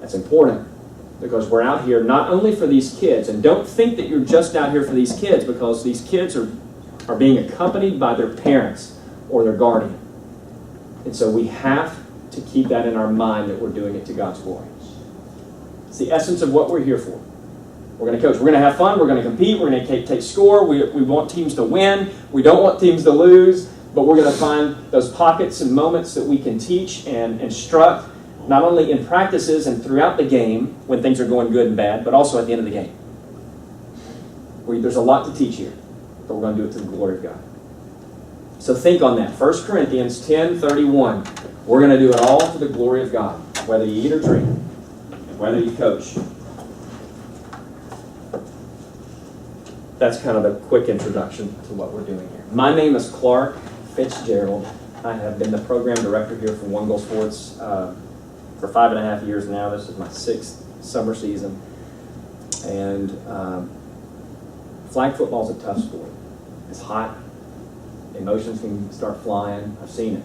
That's important because we're out here not only for these kids, and don't think that you're just out here for these kids, because these kids are being accompanied by their parents or their guardian. And so we have to keep that in our mind that we're doing it to God's glory. It's the essence of what we're here for. We're going to coach. We're going to have fun. We're going to compete. We're going to take score. We want teams to win. We don't want teams to lose. But we're going to find those pockets and moments that we can teach and instruct, not only in practices and throughout the game when things are going good and bad, but also at the end of the game. There's a lot to teach here, but we're going to do it to the glory of God. So think on that. 1 Corinthians 10:31. We're going to do it all for the glory of God, whether you eat or drink, whether you coach. That's kind of a quick introduction to what we're doing here. My name is Clark Fitzgerald. I have been the program director here for One Goal Sports for 5.5 years now. This is my 6th summer season. And flag football is a tough sport. It's hot. Emotions can start flying. I've seen it.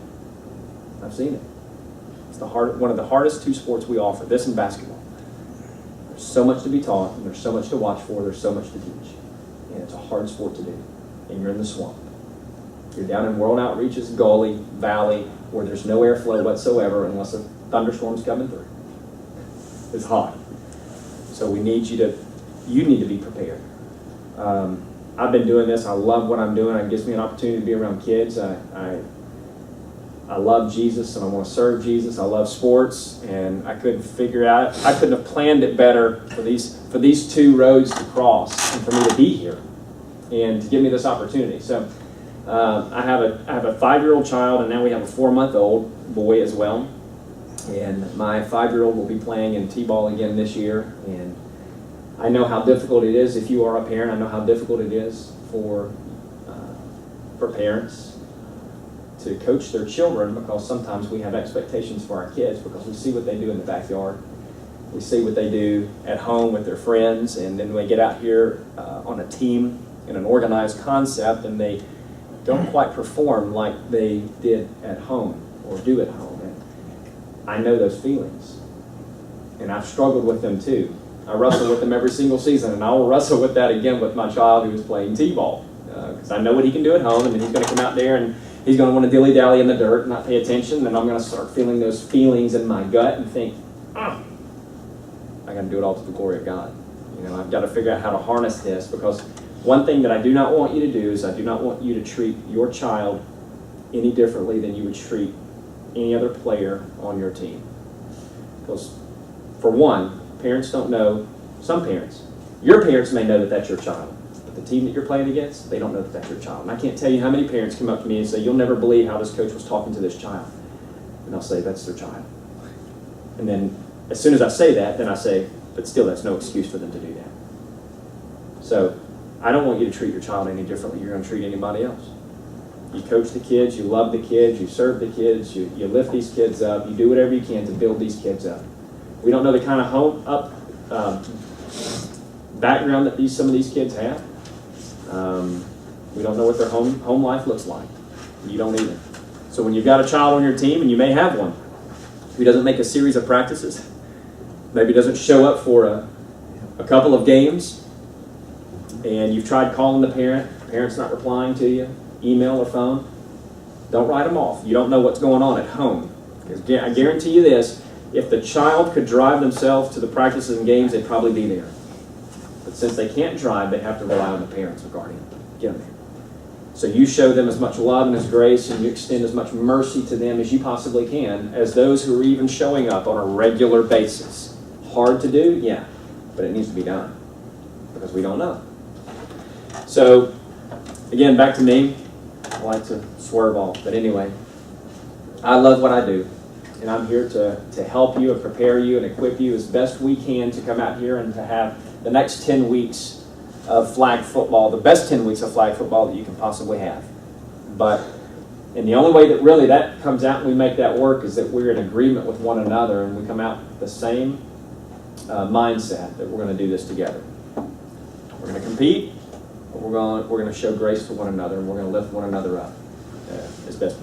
It's one of the hardest two sports we offer, this and basketball. There's so much to be taught, and there's so much to watch for, there's so much to teach. And it's a hard sport to do. And you're in the swamp. You're down in World Outreach's gully, valley, where there's no airflow whatsoever unless a thunderstorm's coming through. It's hot. So you need to be prepared. I've been doing this. I love what I'm doing. It gives me an opportunity to be around kids. I love Jesus and I want to serve Jesus. I love sports, and I couldn't have planned it better for these two roads to cross and for me to be here and to give me this opportunity. So I have a 5-year-old child, and now we have a 4-month-old boy as well. And my 5-year-old will be playing in T-ball again this year. And I know how difficult it is. If you are a parent, I know how difficult it is for parents to coach their children, because sometimes we have expectations for our kids because we see what they do in the backyard. We see what they do at home with their friends, and then we get out here on a team in an organized concept, and they don't quite perform like they did at home or do at home. And I know those feelings, and I've struggled with them too. I wrestle with them every single season, and I will wrestle with that again with my child who is playing T-ball, because I know what he can do at home, and then he's going to come out there and he's going to want to dilly-dally in the dirt and not pay attention, and I'm going to start feeling those feelings in my gut and think, I got to do it all to the glory of God. I've got to figure out how to harness this, because one thing that I do not want you to do is I do not want you to treat your child any differently than you would treat any other player on your team. Because, for one, parents don't know, some parents, your parents may know that that's your child, but the team that you're playing against, they don't know that that's your child. And I can't tell you how many parents come up to me and say, you'll never believe how this coach was talking to this child. And I'll say, that's their child. And then as soon as I say that, then I say, but still that's no excuse for them to do that. So I don't want you to treat your child any differently you're going to treat anybody else. You coach the kids, you love the kids, you serve the kids, you lift these kids up, you do whatever you can to build these kids up. We don't know the kind of background that some of these kids have. We don't know what their home life looks like. You don't either. So when you've got a child on your team, and you may have one, who doesn't make a series of practices, maybe doesn't show up for a couple of games, and you've tried calling the parent's not replying to you, email or phone, don't write them off. You don't know what's going on at home. Because I guarantee you this, if the child could drive themselves to the practices and games, they'd probably be there. But since they can't drive, they have to rely on the parents or guardian to get them there. So you show them as much love and as grace, and you extend as much mercy to them as you possibly can, as those who are even showing up on a regular basis. Hard to do? Yeah. But it needs to be done. Because we don't know. So, again, back to me. I like to swerve off. But anyway, I love what I do. And I'm here to help you and prepare you and equip you as best we can to come out here and to have the next 10 weeks of flag football, the best 10 weeks of flag football that you can possibly have. And the only way that really that comes out and we make that work is that we're in agreement with one another and we come out with the same mindset that we're going to do this together. We're going to compete, but we're going to show grace to one another, and we're going to lift one another up as best we can.